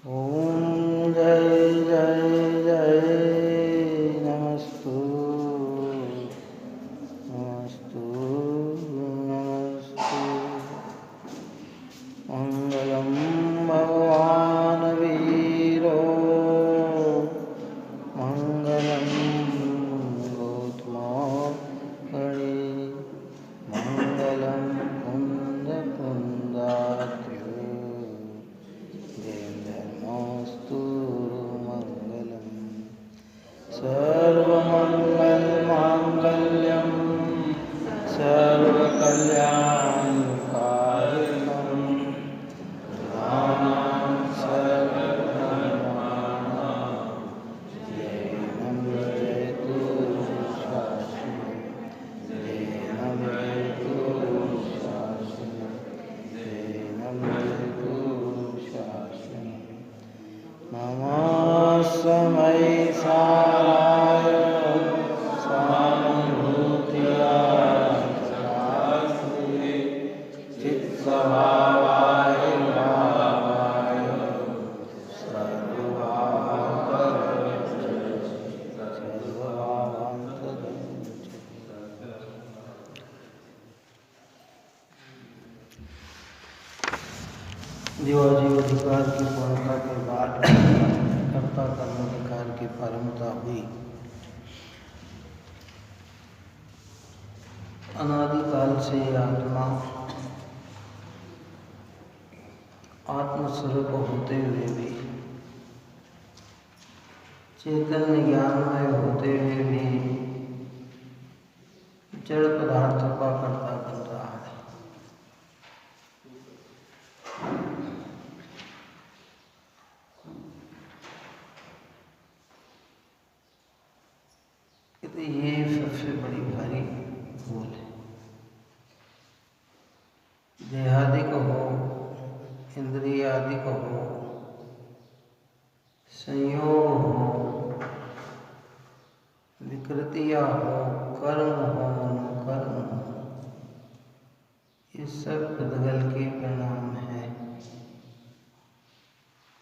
ओम जय जय जय नमस्तु नमस्तु नमस्तु। मंगलम भगवान वीरो मंगलम गौतमोऽकणे मंगलम कुंद कुंदात्र्यो नमोस्तु मंगलम। सर्वमंगलमांगल्यं सर्वकल्याणकारिणं नानां सर्वधर्माणां जयं जयतु शास्त्रं जयं जयतु शास्त्रं जयं जयतु शास्त्रं। नमस्मै साराय सानुभूत्याय चित्स्वभावाय भावाय जीवाजीव अधिकार की पूर्णता के बाद कर्ता कर्माधिकार की परमता हुई। अनादिकाल से आत्मा आत्मस्वरूप होते हुए भी, चैतन्य ज्ञानमय होते हुए भी जड़ पदार्थों का कर्ता बन रहा है। ये सबसे बड़ी भारी भूल है। देहादिक हो, इंद्रियादिक हो, संयोग हो, विकृतियां हो, कर्म हो, कर्म हो, ये सब पुद्गल के परिणाम है।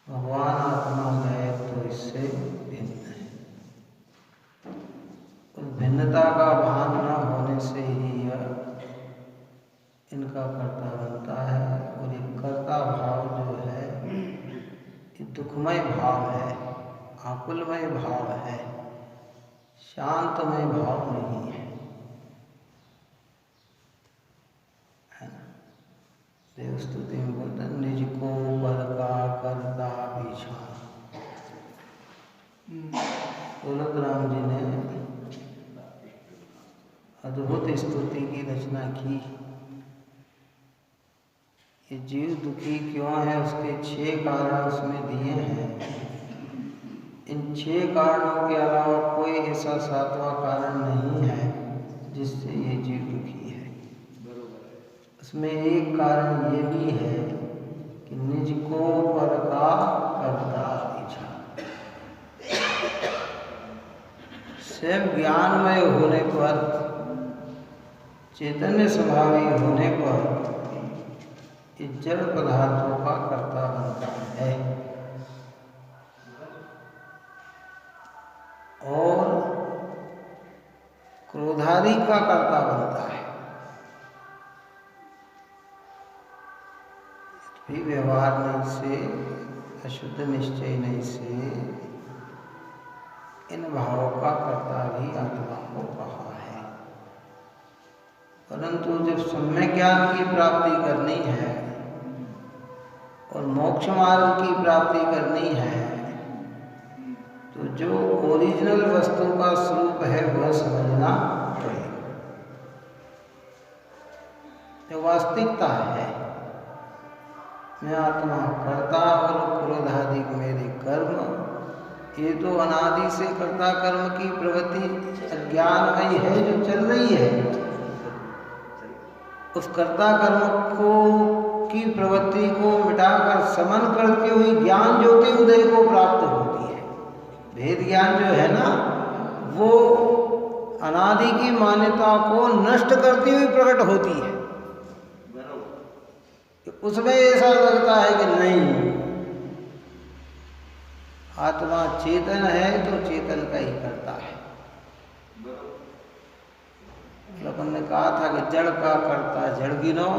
भगवान आत्मा है तो इससे भिन्न है। उस भिन्नता का भान न होने से ही यह इनका कर्ता बनता है। और ये कर्ता भाव जो है ये दुखमय भाव है, आकुलमय भाव है, शांतमय भाव नहीं है। देव स्तुति में बोलते निज को बल का करता पीछा। तुलत राम जी ने अद्भुत स्तुति की रचना की। ये जीव दुखी क्यों है उसके 6 कारण उसमें दिए हैं। इन 6 कारणों के अलावा कोई ऐसा 7वां कारण नहीं है जिससे ये जीव दुखी है। उसमें एक कारण ये भी है कि निज को पर का करता इच्छा। स्वयं ज्ञानमय होने पर, चैतन्य स्वभावी होने पर इस जड़ पदार्थों का कर्ता बनता है और क्रोधादि का कर्ता बनता है। भी व्यवहार नहीं से, अशुद्ध निश्चय नहीं से इन भावों का कर्ता भी आत्मा को कहा है। परंतु जब सम्यक ज्ञान की प्राप्ति करनी है और मोक्ष मार्ग की प्राप्ति करनी है तो जो ओरिजिनल वस्तु का स्वरूप है वह समझना पड़ेगा। जो वास्तविकता है, मैं आत्मा कर्ता और क्रोधादि मेरे कर्म, ये तो अनादि से कर्ता कर्म की प्रवृत्ति अज्ञानमयी है जो चल रही है। उस कर्ता कर्म को की प्रवृत्ति को मिटाकर समन करती हुई ज्ञान ज्योति उदय को प्राप्त होती है। भेद ज्ञान जो है ना, वो अनादि की मान्यता को नष्ट करती हुई प्रकट होती है। उसमें ऐसा लगता है कि नहीं, आत्मा चेतन है तो चेतन का ही करता है। अपन ने कहा था कि जड़ का करता जड़ गिनो,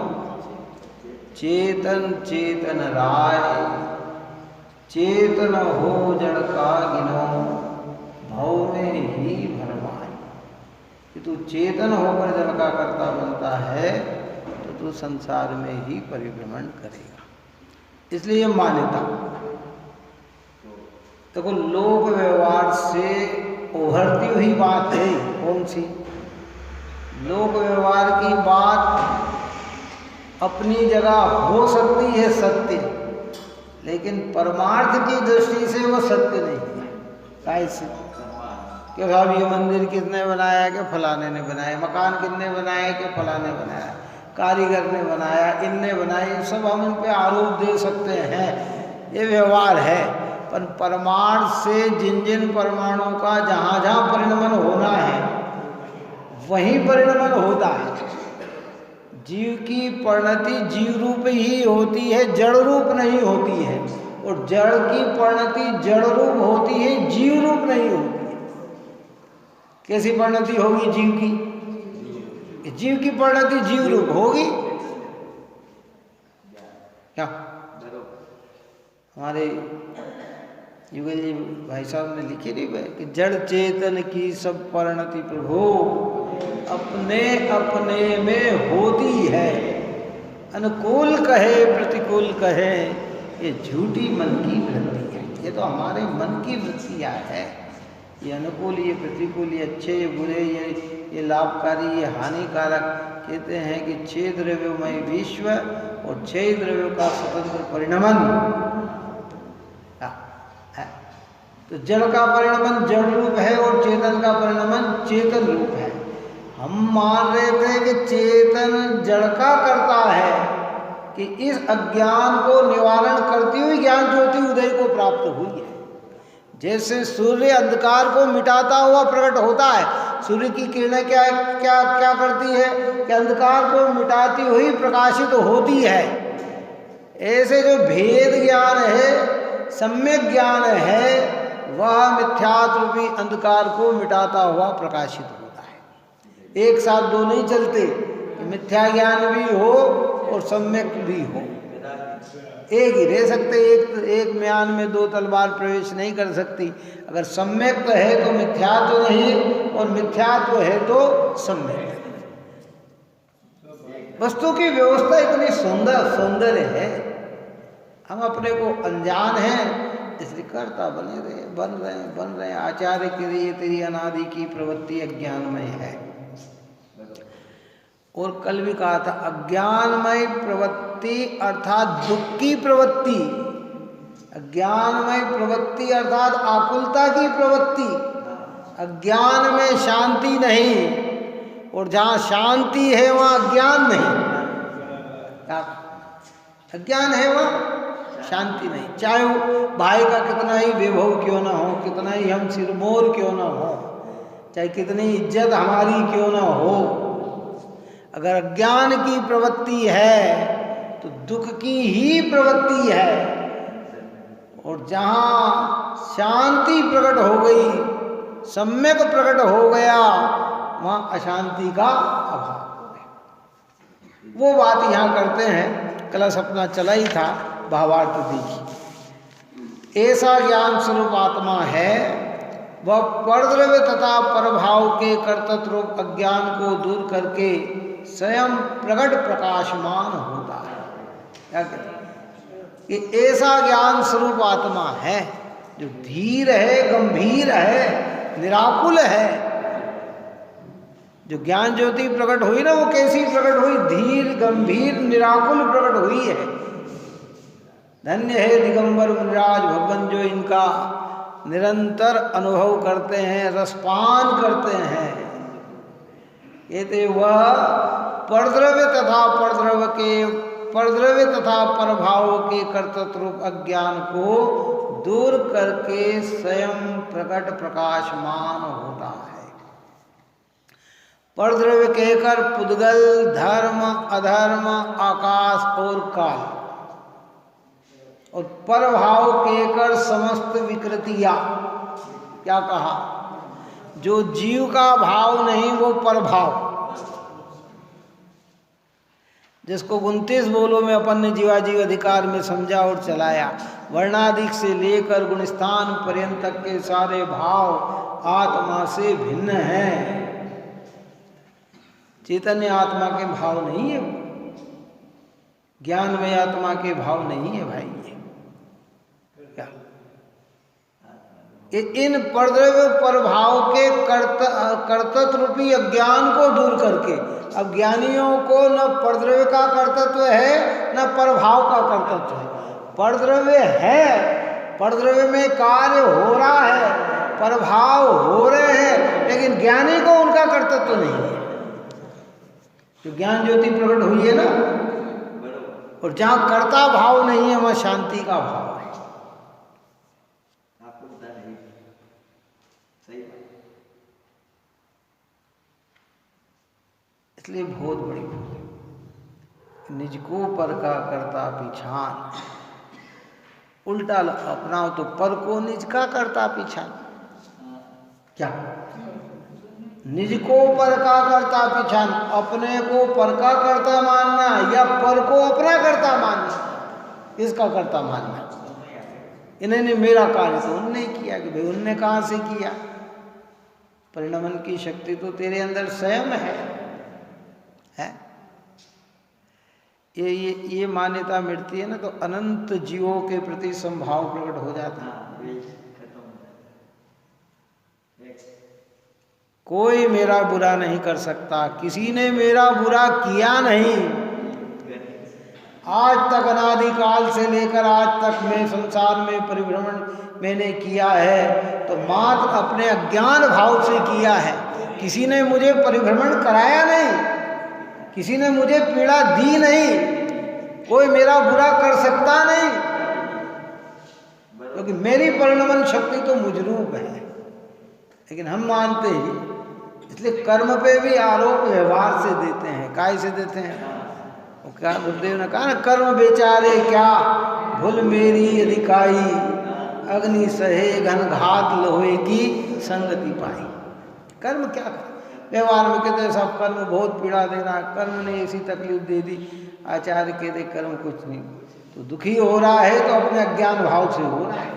चेतन चेतन राय, चेतन हो जड़ का गिनो, भव में ही भरमाए। कि तू चेतन होकर जड़ का करता बनता है तो तू संसार में ही परिभ्रमण करेगा। इसलिए ये मान्यता देखो लोक व्यवहार से उभरती हुई बात है। कौन सी? लोक व्यवहार की बात अपनी जगह हो सकती है सत्य, लेकिन परमार्थ की दृष्टि से वो सत्य नहीं है। कैसे? कि साहब ये मंदिर किसने बनाया? कि फलाने ने बनाया। मकान किसने बनाया? कि फलाने बनाया। कारीगर ने बनाया, इनने बनाया। सब हम इन पे आरोप दे सकते हैं, ये व्यवहार है। पर परमार्थ से जिन जिन परमाणुओं का जहाँ जहाँ परिणमन होना है वहीं परिणमन होता है। जीव की परिणति जीव रूप ही होती है, जड़ रूप नहीं होती है। और जड़ की परिणति जड़ रूप होती है, जीव रूप नहीं होती है। कैसी परिणति होगी जीव की? जीव की परिणति जीव रूप होगी क्या? हमारे युगल जी भाई साहब ने लिखी नहीं कि जड़ चेतन की सब परिणति प्रभु अपने अपने में होती है, अनुकूल कहे प्रतिकूल कहे ये झूठी मन की वृत्ति है। ये तो हमारे मन की वृत्तियाँ है। ये अनुकूल, ये प्रतिकूल, ये अच्छे, ये बुरे, ये लाभकारी, ये हानिकारक। कहते हैं कि 6 द्रव्योमय विश्व और 6 द्रव्यों का स्वतंत्र परिणमन। तो जड़ का परिणमन जड़ रूप है और चेतन का परिणमन चेतन रूप है। हम मान रहे थे कि चेतन जड़ का करता है कि इस अज्ञान को निवारण करती हुई ज्ञान ज्योति उदय को प्राप्त हुई है। जैसे सूर्य अंधकार को मिटाता हुआ प्रकट होता है, सूर्य की किरणें क्या क्या क्या करती है कि अंधकार को मिटाती हुई प्रकाशित होती है। ऐसे जो भेद ज्ञान है, सम्यक ज्ञान है, वह मिथ्यात्व रूपी अंधकार को मिटाता हुआ प्रकाशित होता है। एक साथ दो नहीं चलते, मिथ्या ज्ञान भी हो और सम्यक भी हो। एक ही रह सकते, एक म्यान में 2 तलवार प्रवेश नहीं कर सकती। अगर सम्यक है तो मिथ्यात्व नहीं, और मिथ्यात्व है तो सम्यक। वस्तु की व्यवस्था इतनी सौंदर्य है, हम अपने को अनजान हैं इसलिए करता बन रहे हैं। आचार्य के लिए तेरी अनादि की प्रवृत्ति अज्ञानमय है। और कल भी कहा था अज्ञानमय प्रवृत्ति अर्थात दुख की प्रवृत्ति, अज्ञानमय प्रवृत्ति अर्थात आकुलता की प्रवृत्ति। अज्ञान में शांति नहीं, और जहाँ शांति है वहाँ अज्ञान नहीं। अज्ञान है वहाँ शांति नहीं। चाहे वो भाई का कितना ही वैभव क्यों ना हो, कितना ही हम सिरमौर क्यों ना हो, चाहे कितनी इज्जत हमारी क्यों ना हो, अगर अज्ञान की प्रवृत्ति है तो दुख की ही प्रवृत्ति है। और जहाँ शांति प्रकट हो गई, सम्यक प्रकट हो गया, वहाँ अशांति का अभाव हो गया। वो बात यहाँ करते हैं, कलश अपना चला ही था, भावार्थ देखिए। ऐसा ज्ञान स्वरूप आत्मा है, वह परद्रव्य तथा परभाव के कर्तृत्व रूप अज्ञान को दूर करके स्वयं प्रकट प्रकाशमान होता है। क्या कहते हैं कि ऐसा ज्ञान स्वरूप आत्मा है जो धीर है, गंभीर है, निराकुल है। जो ज्ञान ज्योति प्रकट हुई ना, वो कैसी प्रकट हुई? धीर, गंभीर, निराकुल प्रकट हुई है। धन्य है दिगंबर मुनिराज भगवान जो इनका निरंतर अनुभव करते हैं, रसपान करते हैं। कहते वह परद्रव्य तथा परभाव के कर्तृत्व रूप अज्ञान को दूर करके स्वयं प्रकट प्रकाशमान होता है। परद्रव्य कहकर पुद्गल, धर्म, अधर्म, आकाश और काल और परभाव के कर समस्त विकृतियां, क्या कहा, जो जीव का भाव नहीं वो परभाव, जिसको 29 बोलों में अपन ने जीवाजीव अधिकार में समझा और चलाया। वर्णाधिक से लेकर गुणस्थान पर्यंत तक के सारे भाव आत्मा से भिन्न हैं। चैतन्य आत्मा के भाव नहीं है, ज्ञान में आत्मा के भाव नहीं है भाई। क्या इन परद्रव्य प्रभाव के कर्तृत्व रूपी अज्ञान को दूर करके, अब ज्ञानियों को न परद्रव्य का कर्तृत्व है न प्रभाव का कर्तृत्व है। परद्रव्य है, परद्रव्य में कार्य हो रहा है, प्रभाव हो रहे हैं, लेकिन ज्ञानी को उनका कर्तृत्व नहीं है। तो ज्ञान ज्योति प्रकट हुई है ना, और जहां कर्ता भाव नहीं है वहां शांति का भाव है। इसलिए बहुत बड़ी भूल, निज को पर का करता पिछान, उल्टा अपनाओ तो पर को निज का करता पिछान। क्या निज को पर का करता पिछान, अपने को पर का करता मानना या पर को अपना करता मानना, इसका करता मानना। इन्होंने मेरा कार्य तो उनने किया कि भाई उनने कहाँ से किया, परिणमन की शक्ति तो तेरे अंदर स्वयं है। ये मान्यता मिटती है ना तो अनंत जीवों के प्रति संभाव प्रकट हो जाता है। कोई मेरा बुरा नहीं कर सकता, किसी ने मेरा बुरा किया नहीं। आज तक अनादिकाल से लेकर आज तक मैं संसार में परिभ्रमण मैंने किया है तो मात्र अपने अज्ञान भाव से किया है। किसी ने मुझे परिभ्रमण कराया नहीं, किसी ने मुझे पीड़ा दी नहीं, कोई मेरा बुरा कर सकता नहीं, क्योंकि मेरी परिणमन शक्ति तो मुजरूप है। लेकिन हम मानते ही, इसलिए कर्म पे भी आरोप व्यवहार से देते हैं। काय से देते हैं? वो क्या गुरुदेव ने कहा ना, कर्म बेचारे क्या भूल मेरी अधिकाई, अग्नि सहे घन घात लोहे की संगति पाई। कर्म क्या कर? व्यवहार में कहते हैं सब कर्म बहुत पीड़ा दे रहा, कर्म ने ऐसी तकलीफ दे दी। आचार्य कहते कर्म कुछ नहीं, तो दुखी हो रहा है तो अपने अज्ञान भाव से हो रहा है,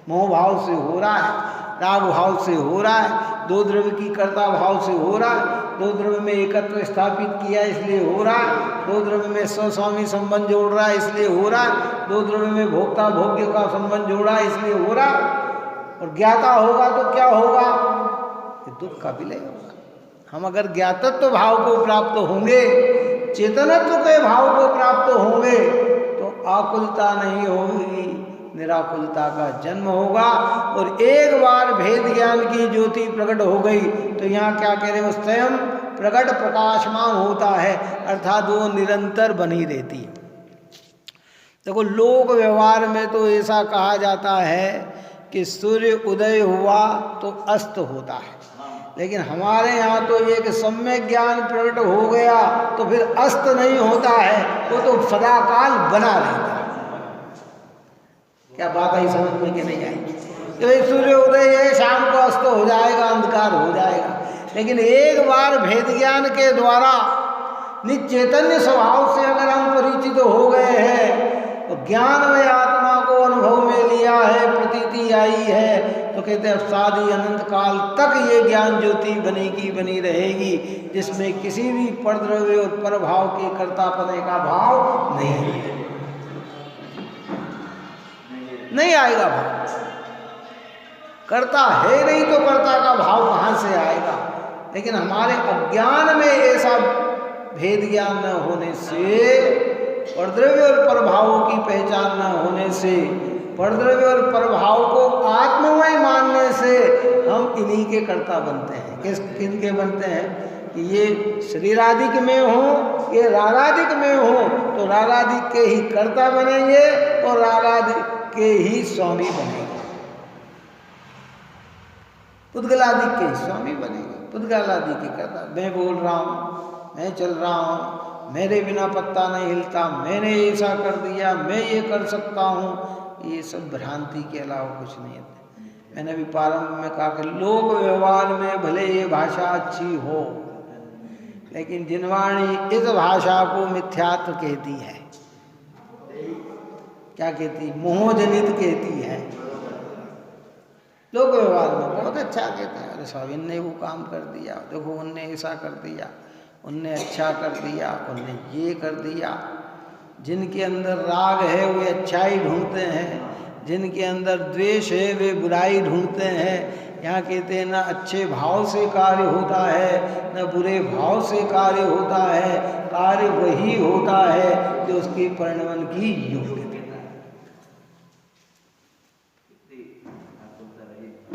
मोह भाव से हो रहा है, राग भाव से हो रहा है, दो द्रव्य की कर्ता भाव से हो रहा है, दो द्रव्य में एकत्व स्थापित किया इसलिए हो रहा है, दो द्रव्य में स्वस्वामी संबंध जोड़ रहा है इसलिए हो रहा है, दो द्रव्य में भोक्ता भोग्य का संबंध जोड़ा है इसलिए हो रहा है। और ज्ञाता होगा तो क्या होगा? दुख का विलय होगा। हम अगर ज्ञातत्व भाव को प्राप्त होंगे, चेतनत्व के भाव को प्राप्त होंगे तो आकुलता नहीं होगी, निराकुलता का जन्म होगा। और एक बार भेद ज्ञान की ज्योति प्रकट हो गई तो यहाँ क्या कह रहे हैं, स्वयं प्रकट प्रकाशमान होता है, अर्थात वो निरंतर बनी रहती है। देखो लोक व्यवहार में तो ऐसा कहा जाता है कि सूर्य उदय हुआ तो अस्त होता है, लेकिन हमारे यहाँ तो ये कि सम्यक ज्ञान प्रकट हो गया तो फिर अस्त नहीं होता है, वो तो सदाकाल बना रहता है। क्या बात आई समझ में कि नहीं आई? तो भाई सूर्य उदय है, शाम को अस्त हो जाएगा, अंधकार हो जाएगा। लेकिन एक बार भेद ज्ञान के द्वारा निचैतन्य स्वभाव से अगर हम परिचित हो गए हैं, तो ज्ञान में आत्मा को अनुभव में लिया है, प्रतीति आई है, तो कहते हैं सादी अनंत काल तक ये ज्ञान ज्योति बनेगी, बनी रहेगी, जिसमें किसी भी परद्रव्य और परभाव के कर्तापने का भाव नहीं आएगा। भाव कर्ता है नहीं तो कर्ता का भाव कहाँ से आएगा? लेकिन हमारे अज्ञान में ऐसा भेद ज्ञान न होने से, परद्रव्य और परभावों की पहचान न होने से, परद्रव्य और परभाव को आत्ममय मानने से हम इन्हीं के कर्ता बनते हैं। किनके बनते हैं कि ये शरीरादिक में हो, ये रागादिक में हो, तो रागादिक के ही कर्ता बनेंगे और रागादिक के ही स्वामी बनेंगे, पुद्गलादिक के ही स्वामी बनेंगे, पुद्गलादि के कर्ता। मैं बोल रहा हूँ, मैं चल रहा हूँ, मेरे बिना पत्ता नहीं हिलता, मैंने ऐसा कर दिया, मैं ये कर सकता हूँ, ये सब भ्रांति के अलावा कुछ नहीं है। मैंने भी प्रारंभ में कहा कि लोक व्यवहार में भले ये भाषा अच्छी हो, लेकिन जिनवाणी इस भाषा को मिथ्यात्व कहती है। क्या कहती? मोहजनित कहती है। लोक व्यवहार में बहुत अच्छा कहते हैं, अरे स्वामी ने वो काम कर दिया, देखो उनने ऐसा कर दिया, उनने अच्छा कर दिया, उनने ये कर दिया। जिनके अंदर राग है वे अच्छाई ढूंढते हैं, जिनके अंदर द्वेष है वे बुराई ढूंढते हैं। यहाँ कहते हैं ना अच्छे भाव से कार्य होता है, न बुरे भाव से कार्य होता है, कार्य वही होता है जो उसके परिणमन की योग्यता।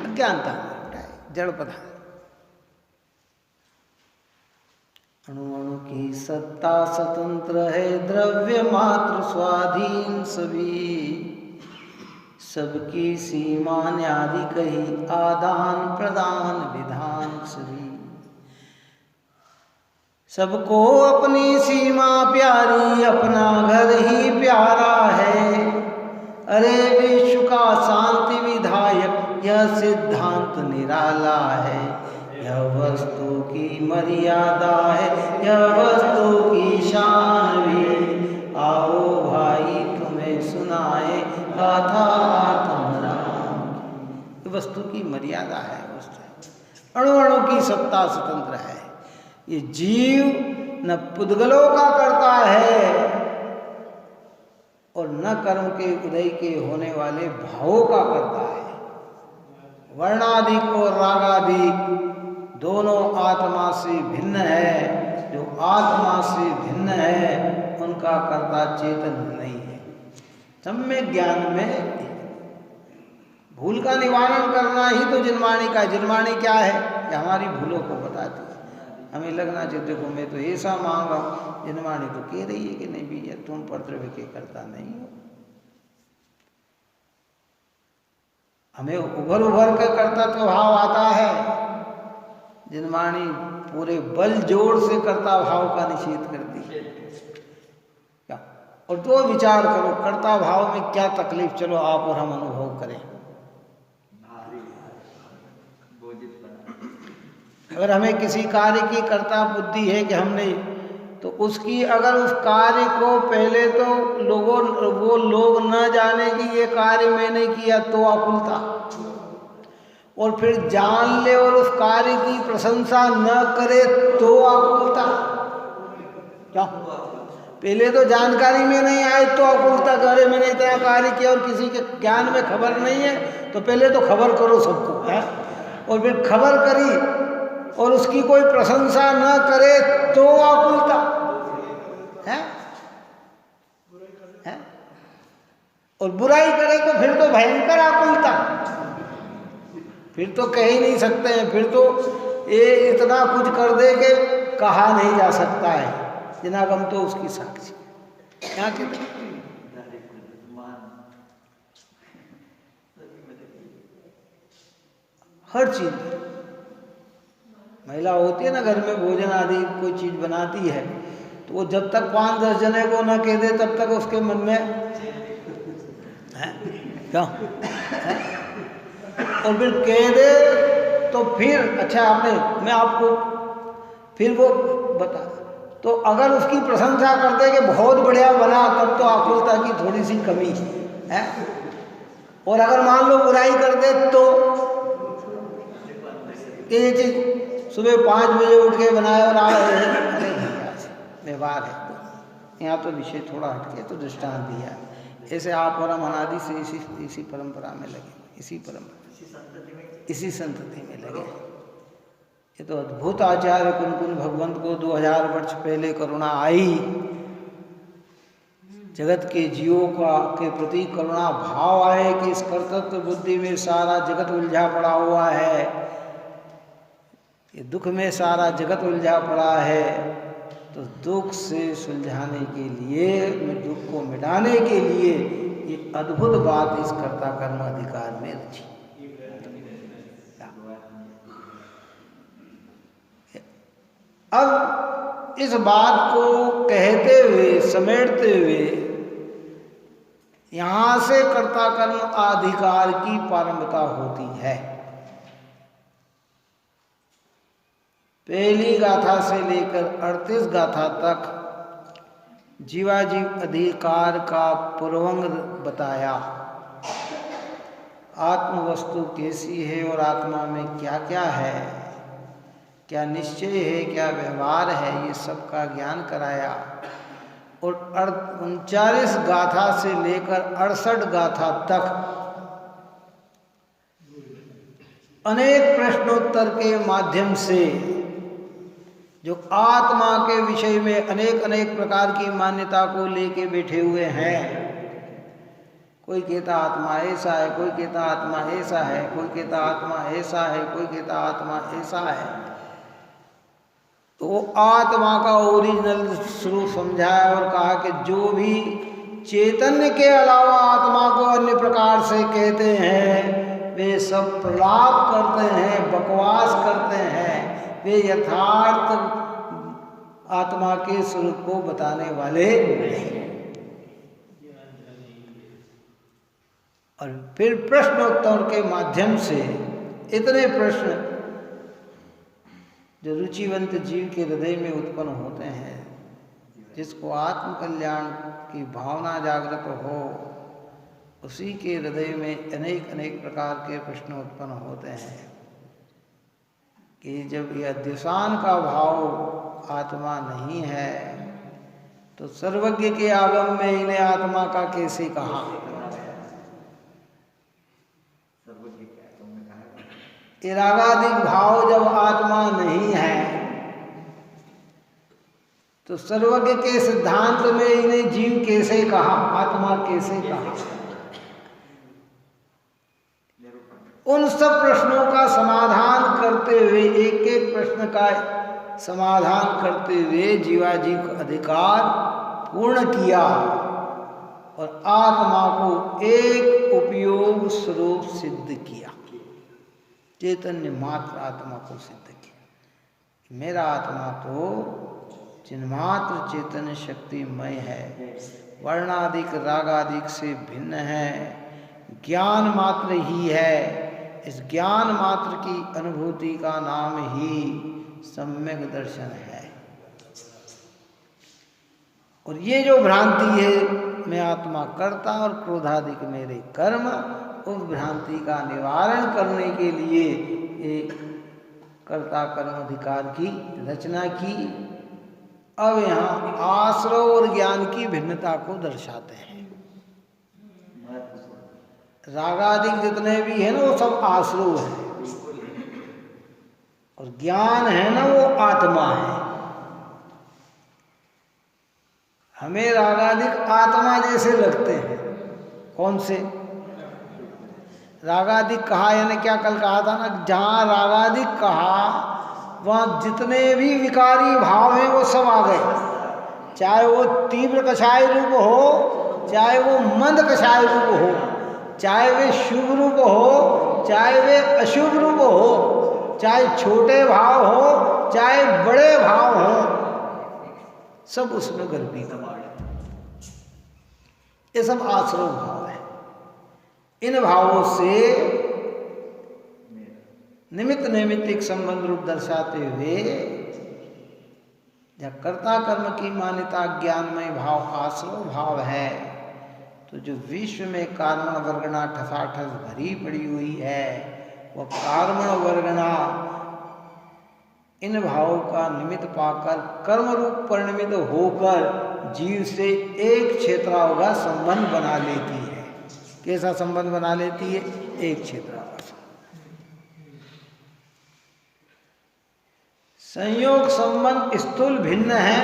अज्ञानता जड़ पदार्थ। अणु अणु की सत्ता स्वतंत्र है, द्रव्य मात्र स्वाधीन सभी, सबकी सीमा न्यारी कही, आदान प्रदान विधान सभी। सबको अपनी सीमा प्यारी, अपना घर ही प्यारा है। अरे विश्व का शांति विधायक यह सिद्धांत निराला है। यह वस्तु की मर्यादा है, यह वस्तु की शान भी। आओ भाई तुम्हें सुनाए गाथा आत्म राम। वस्तु की मर्यादा है, वस्तु अणु अणु की सत्ता स्वतंत्र है। ये जीव न पुद्गलों का करता है और न कर्म के उदय के होने वाले भावों का करता है। वर्णाधिक और रागाधिक दोनों आत्मा से भिन्न है। जो आत्मा से भिन्न है उनका कर्ता चेतन नहीं है। सम्यक ज्ञान में भूल का निवारण करना ही तो जिनवाणी का। जिनवाणी क्या है? कि हमारी भूलों को बताती है। हमें लगना चाहिए देखो मैं तो ऐसा मांग रहा हूँ, जिनवाणी तो कह रही है कि नहीं भैया तुम परद्रव्य के करता नहीं हो। हमें उभर उभर कर कर्तव्य भाव आता है, जिनवाणी पूरे बल जोर से कर्ता भाव का निषेध करती है। क्या? और तो विचार करो कर्ता भाव में क्या तकलीफ, चलो आप और हम अनुभव करें। अगर हमें किसी कार्य की कर्ता बुद्धि है कि हमने, तो उसकी अगर उस कार्य को पहले तो वो लोग न जाने कि ये कार्य मैंने किया तो आकुलता, और फिर जान ले और उस कार्य की प्रशंसा न करे तो आकुलता। क्या? पहले तो जानकारी में नहीं आए तो आकुलता, करे मैंने इतना कार्य किया और किसी के ज्ञान में खबर नहीं है, तो पहले तो खबर करो सबको है, और फिर खबर करी और उसकी कोई प्रशंसा न करे तो आकुलता है? और बुराई करे तो फिर तो भयंकर आकुलता। फिर तो कह ही नहीं सकते हैं, फिर तो ये इतना कुछ कर दे के कहा नहीं जा सकता है। जिनागम तो उसकी साक्षी क्या कहते हैं? हर चीज महिला होती है ना, घर में भोजन आदि कोई चीज बनाती है, तो वो जब तक 5-10 जने को न कह दे तब तक उसके मन में है क्या है? और फिर कह दे तो फिर अच्छा आपने, मैं आपको फिर वो बता, तो अगर उसकी प्रशंसा करते कि बहुत बढ़िया बना, तब तो आकुलता की थोड़ी सी कमी है। और अगर मान लो बुराई कर दे तो ये चीज सुबह 5 बजे उठ के बनाए और आ रहे हैं, अरे व्यवहार है। तो यहाँ तो विषय थोड़ा हटके तो दृष्टांत दिया। ऐसे आप और हम अनादि से इसी परंपरा में लगे, इसी परंपरा इसी संतति में लगे। ये तो अद्भुत आचार्य कुनकुन भगवंत को 2000 वर्ष पहले करुणा आई, जगत के जीवों का के प्रति करुणा भाव आए कि इस कर्तृत्व बुद्धि में सारा जगत उलझा पड़ा हुआ है, ये दुख में सारा जगत उलझा पड़ा है, तो दुख से सुलझाने के लिए, दुख को मिटाने के लिए ये अद्भुत बात इस कर्ता कर्म अधिकार में रची। अब इस बात को कहते हुए, समेटते हुए यहां से कर्ता कर्म अधिकार की प्रारंभता होती है। पहली गाथा से लेकर 38 गाथा तक जीवाजीव अधिकार का पूर्वंग बताया। आत्म वस्तु कैसी है और आत्मा में क्या क्या है, क्या निश्चय है, क्या व्यवहार है, ये सब का ज्ञान कराया। और 39 गाथा से लेकर 68 गाथा तक अनेक प्रश्नोत्तर के माध्यम से जो आत्मा के विषय में अनेक अनेक प्रकार की मान्यता को लेके बैठे हुए हैं। कोई कहता आत्मा ऐसा है, कोई कहता आत्मा ऐसा है, कोई कहता आत्मा ऐसा है, कोई कहता आत्मा ऐसा है। तो वो आत्मा का ओरिजिनल स्वरूप समझाया और कहा कि जो भी चैतन्य के अलावा आत्मा को अन्य प्रकार से कहते हैं वे सब प्रलाप करते हैं, बकवास करते हैं। वे यथार्थ आत्मा के स्वरूप को बताने वाले नहीं। और फिर प्रश्नोत्तर के माध्यम से इतने प्रश्न जो रुचिवंत जीव के हृदय में उत्पन्न होते हैं, जिसको आत्म कल्याण की भावना जागृत हो, उसी के हृदय में अनेक अनेक प्रकार के प्रश्न उत्पन्न होते हैं कि जब यह द्वेषान का भाव आत्मा नहीं है तो सर्वज्ञ के आगम में इन्हें आत्मा का कैसे कहा। ये रागादिक भाव जब आत्मा नहीं है तो सर्वज्ञ के सिद्धांत में इन्हें जीव कैसे कहा, आत्मा कैसे कहा। उन सब प्रश्नों का समाधान करते हुए, एक एक प्रश्न का समाधान करते हुए जीवाजीव का अधिकार पूर्ण किया और आत्मा को एक उपयोग स्वरूप सिद्ध किया। चैतन्य मात्र आत्मा को सिद्ध किया। मेरा आत्मा तो चिन्मात्र चैतन्य शक्तिमय है, वर्णादिक रागादिक से भिन्न है, ज्ञान मात्र ही है। इस ज्ञान मात्र की अनुभूति का नाम ही सम्यक दर्शन है। और ये जो भ्रांति है मैं आत्मा करता और क्रोधादिक मेरे कर्म, उस भ्रांति का निवारण करने के लिए ये कर्ता कर्म अधिकार की रचना की। अब यहाँ आश्रव और ज्ञान की भिन्नता को दर्शाते हैं। रागादिक जितने भी है ना वो सब आश्रव है और ज्ञान है ना वो आत्मा है। हमें रागादिक आत्मा जैसे लगते हैं। कौन से रागादिक कहा, यानी क्या कल कहा था ना, जहाँ रागादिक कहा वहाँ जितने भी विकारी भाव हैं वो सब आ गए। चाहे वो तीव्र कषाय रूप हो, चाहे वो मंद कषाय रूप हो, चाहे वे शुभ रूप हो, चाहे वे अशुभ रूप हो, चाहे छोटे भाव हो, चाहे बड़े भाव हो, सब उसमें गर्भित है। ये सब आश्रव भाव है। इन भावों से निमित्त नैमित्तिक संबंध रूप दर्शाते हुए जब कर्ता कर्म की मान्यता ज्ञानमय भाव आश्रव भाव है, तो जो विश्व में कार्मण वर्गणा ठसाठस भरी पड़ी हुई है, वह कार्मण वर्गणा इन भावों का निमित्त पाकर कर्म रूप परिणमित होकर जीव से एक क्षेत्राओं का संबंध बना लेती है। कैसा संबंध बना लेती है? एक क्षेत्राओं का। संयोग संबंध स्थूल भिन्न है,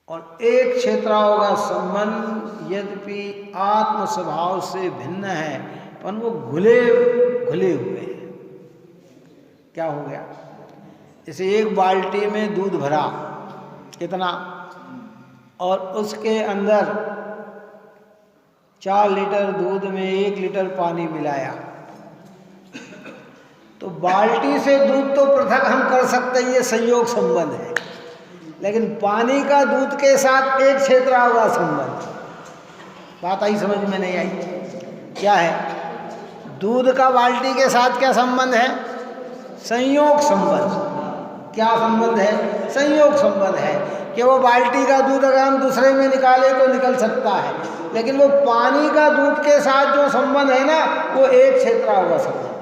और एक क्षेत्राओं का संबंध यद्यपि आत्म स्वभाव से भिन्न है, पर वो घुले हुए हैं। क्या हो गया? जैसे एक बाल्टी में दूध भरा, कितना, और उसके अंदर 4 लीटर दूध में 1 लीटर पानी मिलाया, तो बाल्टी से दूध तो पृथक हम कर सकते हैं, ये संयोग संबंध है, लेकिन पानी का दूध के साथ एक क्षेत्र होगा संबंध। बात आई समझ में नहीं आई? क्या है? दूध का बाल्टी के साथ क्या संबंध है? संयोग संबंध। क्या संबंध है? संयोग संबंध है कि वो बाल्टी का दूध अगर हम दूसरे में निकाले तो निकल सकता है, लेकिन वो पानी का दूध के साथ जो संबंध है ना, वो एक क्षेत्र होगा संबंध।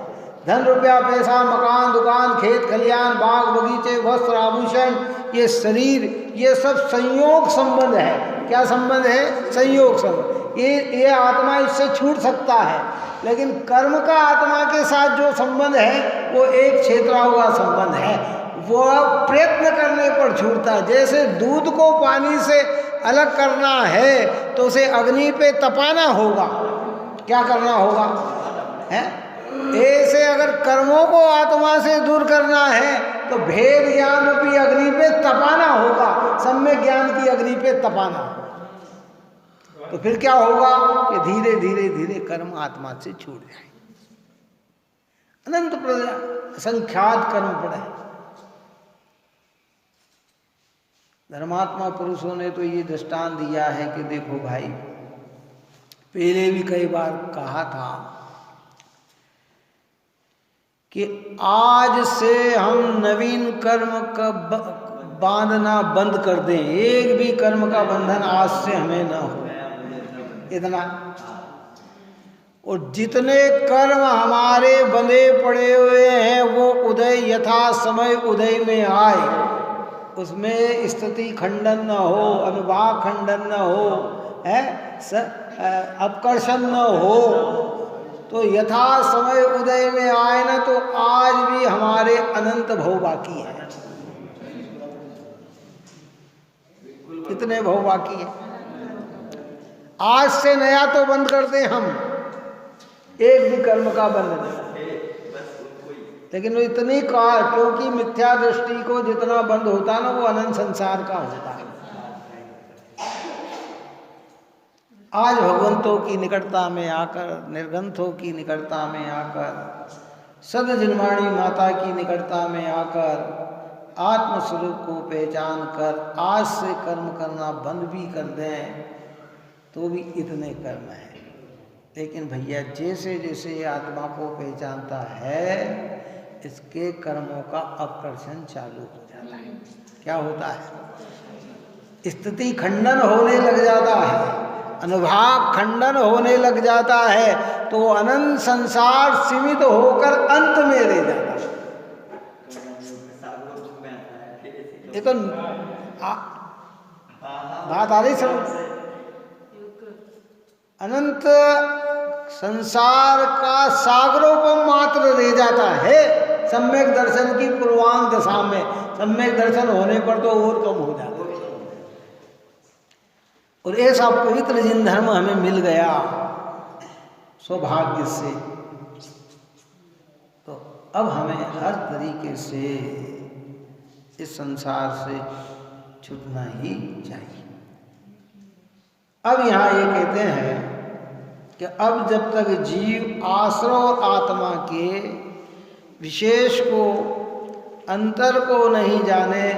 धन रुपया पैसा मकान दुकान खेत खलियान बाग बगीचे वस्त्र आभूषण ये शरीर ये सब संयोग संबंध है। क्या संबंध है? संयोग संबंध। ये आत्मा इससे छूट सकता है, लेकिन कर्म का आत्मा के साथ जो संबंध है वो एक क्षेत्र होगा संबंध है, वो प्रयत्न करने पर छूटता है। जैसे दूध को पानी से अलग करना है तो उसे अग्नि पे तपाना होगा। क्या करना होगा? है ऐसे अगर कर्मों को आत्मा से दूर करना है तो भेद ज्ञान रूपी अग्नि पे तपाना होगा, सम्यक ज्ञान की अग्नि पे तपाना होगा। तो फिर क्या होगा कि धीरे धीरे धीरे कर्म आत्मा से छूट जाए। अनंत असंख्यात कर्म पड़े। धर्मात्मा पुरुषों ने तो ये दृष्टांत दिया है कि देखो भाई, पहले भी कई बार कहा था कि आज से हम नवीन कर्म का बांधना बंद कर दें, एक भी कर्म का बंधन आज से हमें न हो, इतना। और जितने कर्म हमारे बंधे पड़े हुए हैं वो उदय यथा समय उदय में आए, उसमें स्थिति खंडन न हो, अनुभाग खंडन न हो, है अपकर्षण न हो, तो यथा समय उदय में आए ना, तो आज भी हमारे अनंत भव बाकी है। कितने भव बाकी है? आज से नया तो बंद कर दें हम, एक भी कर्म का बंध नहीं, लेकिन वो इतनी काल, क्योंकि मिथ्या दृष्टि को जितना बंद होता ना वो अनंत संसार का होता है। आज भगवंतों की निकटता में आकर, निर्गंथों की निकटता में आकर, सदजिन्वाणी माता की निकटता में आकर, आत्मस्वरूप को पहचान कर आज से कर्म करना बंद भी कर दें तो भी इतने कर्म हैं। लेकिन भैया जैसे जैसे ये आत्मा को पहचानता है, इसके कर्मों का आकर्षण चालू हो जाता है। क्या होता है? स्थिति खंडन होने लग जाता है, अनुभाग खंडन होने लग जाता है, तो अनंत संसार सीमित होकर अंत में रह जाता है। ये तो बात आ रही समझ? अनंत संसार का सागरोपम मात्र रह जाता है सम्यक दर्शन की पूर्वांग दशा में। सम्यक दर्शन होने पर तो और कम हो जाता है। और ऐसा पवित्र जिन धर्म हमें मिल गया सौभाग्य से, तो अब हमें हर तरीके से इस संसार से छूटना ही चाहिए। अब यहाँ ये कहते हैं कि अब जब तक जीव आश्रय और आत्मा के विशेष को, अंतर को नहीं जाने,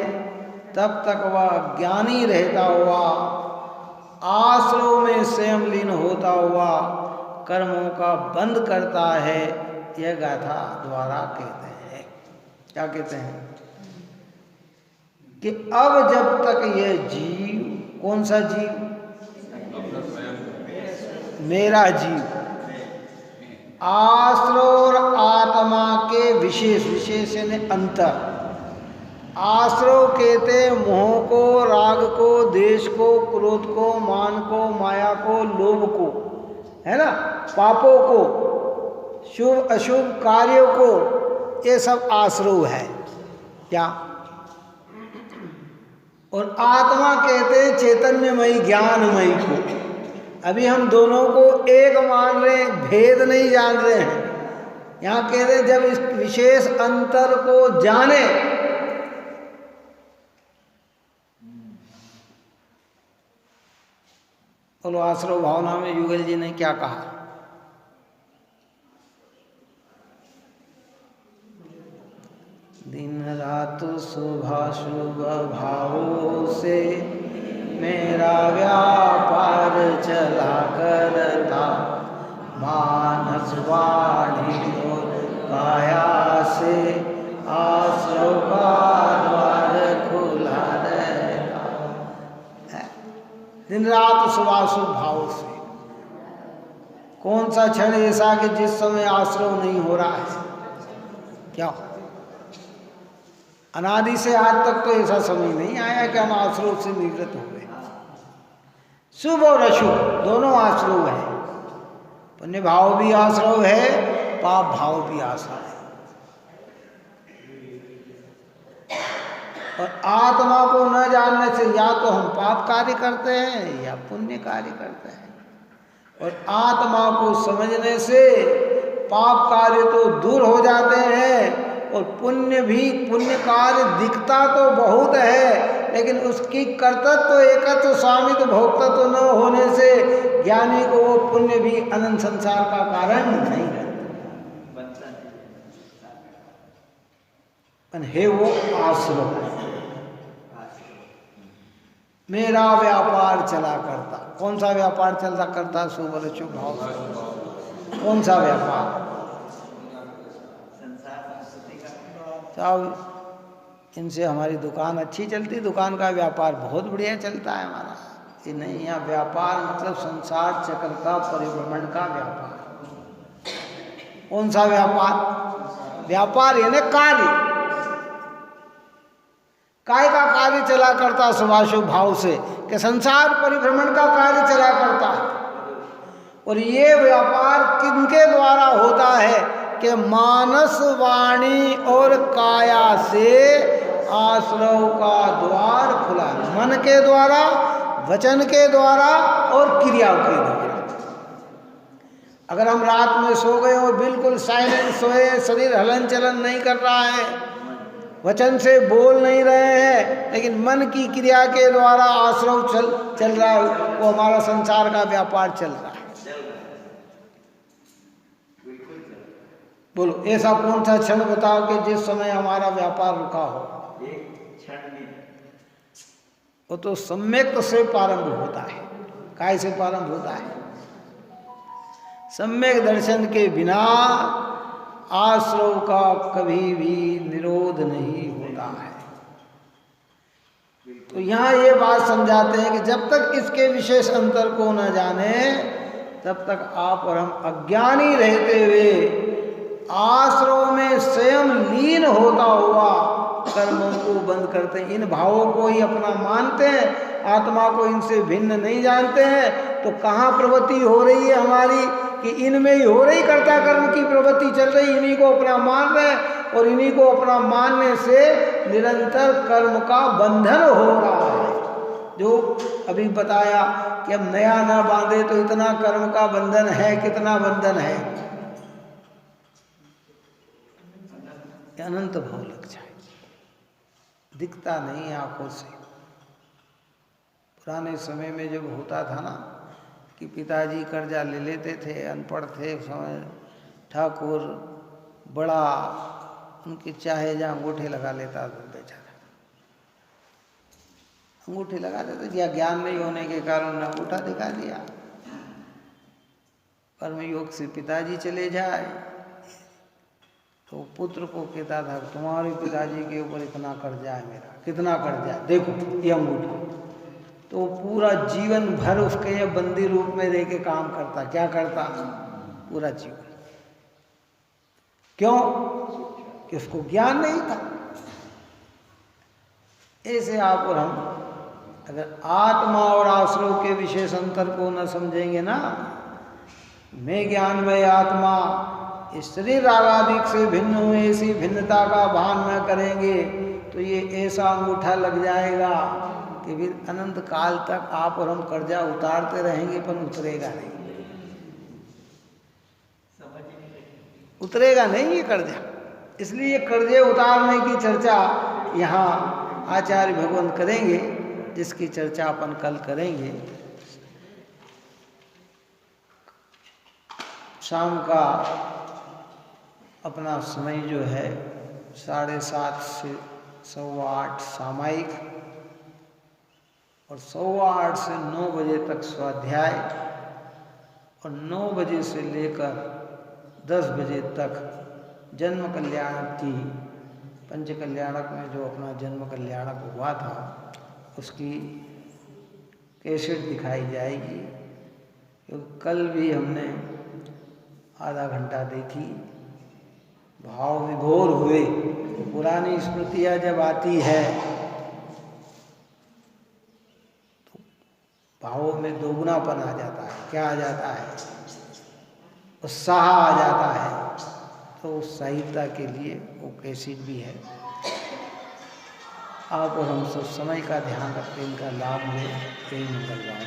तब तक वह ज्ञानी रहता हुआ, आश्रय में स्वयं लीन होता हुआ कर्मों का बंद करता है। यह गाथा द्वारा कहते हैं। क्या कहते हैं? कि अब जब तक यह जीव, कौन सा जीव? मेरा जीव, आश्रय और आत्मा के विशेष, विशेष यानी अंतर। आश्रय कहते मोह को, राग को, देश को, क्रोध को, मान को, माया को, लोभ को, है ना, पापों को, शुभ अशुभ कार्यों को, ये सब आश्रय है। क्या? और आत्मा कहते हैं चैतन्यमयी ज्ञानमयी को। अभी हम दोनों को एक मान रहे हैं, भेद नहीं जान रहे हैं। यहाँ कहते हैं जब इस विशेष अंतर को जाने, बोलो आश्रय भावना में युगल जी ने क्या कहा? दिन रात शुभ भावों से मेरा व्यापार चला करता, मानस वाणी और काया से आश्रव का द्वार खुला रहता। दिन रात शुभाशुभ भाव से। कौन सा क्षण ऐसा कि जिस समय आश्रव नहीं हो रहा है? क्या अनादि से आज तक तो ऐसा समय नहीं आया कि हम आश्रव से निवृत्त हो गए। शुभ और अशुभ दोनों आश्रव है। पुण्य भाव भी आश्रव है, पाप भाव भी आश्रव है। और आत्मा को न जानने से या तो हम पाप कार्य करते हैं या पुण्य कार्य करते हैं, और आत्मा को समझने से पाप कार्य तो दूर हो जाते हैं, और पुण्य कार्य दिखता तो बहुत है, लेकिन उसकी कर्तृत्व एकत्व स्वामित्व भोक्तत्व न होने से ज्ञानी को वो पुण्य भी अनंत संसार का कारण नहीं है। है वो आश्रम। मेरा व्यापार चला करता। कौन सा व्यापार चलता करता? शुभ और अशुभ भाव से। कौन सा व्यापार? साहब इनसे हमारी दुकान अच्छी चलती, दुकान का व्यापार बहुत बढ़िया चलता है हमारा। ये नहीं, यहाँ व्यापार मतलब संसार चक्र का परिभ्रमण का व्यापार। कौन सा व्यापार? व्यापार यानी कार्य। काय का कार्य चला करता शुभाशुभ भाव से, कि संसार परिभ्रमण का कार्य चला करता। और ये व्यापार किनके द्वारा होता है? कि मानस वाणी और काया से आश्रव का द्वार खुला। मन के द्वारा, वचन के द्वारा और क्रियाओं के द्वारा। अगर हम रात में सो गए और बिल्कुल साइलेंट सोए, शरीर हलन चलन नहीं कर रहा है, वचन से बोल नहीं रहे हैं, लेकिन मन की क्रिया के द्वारा आश्रव चल रहा है, वो हमारा संसार का व्यापार चल रहा है। बोलो ऐसा कौन सा क्षण बताओ कि जिस समय हमारा व्यापार रुका हो? एक क्षण नहीं। वो तो सम्यक से प्रारंभ होता है। काय से प्रारंभ होता है? सम्यक दर्शन के बिना आश्रव का कभी भी निरोध नहीं होता है। तो यहाँ ये बात समझाते हैं कि जब तक इसके विशेष अंतर को न जाने, तब तक आप और हम अज्ञानी रहते हुए आश्रव में स्वयं लीन होता हुआ कर्मों को बंद करते हैं। इन भावों को ही अपना मानते हैं, आत्मा को इनसे भिन्न नहीं जानते हैं। तो कहाँ प्रवृत्ति हो रही है हमारी? कि इनमें ही हो रही कर्ता कर्म की प्रवृत्ति चल रही, इन्हीं को अपना मान रहे हैं, और इन्हीं को अपना मानने से निरंतर कर्म का बंधन हो रहा है। जो अभी बताया कि अब नया ना बांधे तो इतना कर्म का बंधन है, कितना बंधन है? अनंत भाव लग जाए, दिखता नहीं आंखों से। पुराने समय में जब होता था ना कि पिताजी कर्जा ले लेते थे, अनपढ़ थे समय, ठाकुर बड़ा उनके चाहे जहाँ अंगूठे लगा लेता था बेचारा, अंगूठे लगा देते, या ज्ञान नहीं होने के कारण अंगूठा दिखा दिया। कर्मयोग से पिताजी चले जाए तो पुत्र को कहता था तुम्हारे पिताजी के ऊपर इतना कर्जा है मेरा, कितना कर्जा है, देखो ये अंगूठा। तो पूरा जीवन भर उसके ये बंदी रूप में रह के काम करता। क्या करता? पूरा जीवन। क्यों? कि उसको ज्ञान नहीं था। ऐसे आप और हम अगर आत्मा और आश्रव के विशेष अंतर को न समझेंगे ना, मैं ज्ञानमय आत्मा इस शरीर रागादिक से भिन्न हुए ऐसी भिन्नता का भान न करेंगे, तो ये ऐसा अंगूठा लग जाएगा कि फिर अनंत काल तक आप और हम कर्जा उतारते रहेंगे, पर उतरेगा नहीं, उतरेगा नहीं ये कर्जा। इसलिए कर्जे उतारने की चर्चा यहाँ आचार्य भगवान करेंगे, जिसकी चर्चा अपन कल करेंगे। शाम का अपना समय जो है 7:30 से 8:15 सामायिक और 8:15 से 9 बजे तक स्वाध्याय और 9 बजे से लेकर 10 बजे तक जन्म कल्याणक की पंच कल्याणक में जो अपना जन्म कल्याणक हुआ था उसकी कैसेट दिखाई जाएगी। क्योंकि कल भी हमने आधा घंटा देखी, भाव विभोर हुए। पुरानी स्मृतियाँ जब आती है तो भावों में दोगुनापन आ जाता है। क्या आ जाता है? उत्साह आ जाता है। तो उत्साहिता के लिए वो कैसेट भी है। आप और हम सब समय का ध्यान रखते इनका लाभ लें। यही मंगलवार।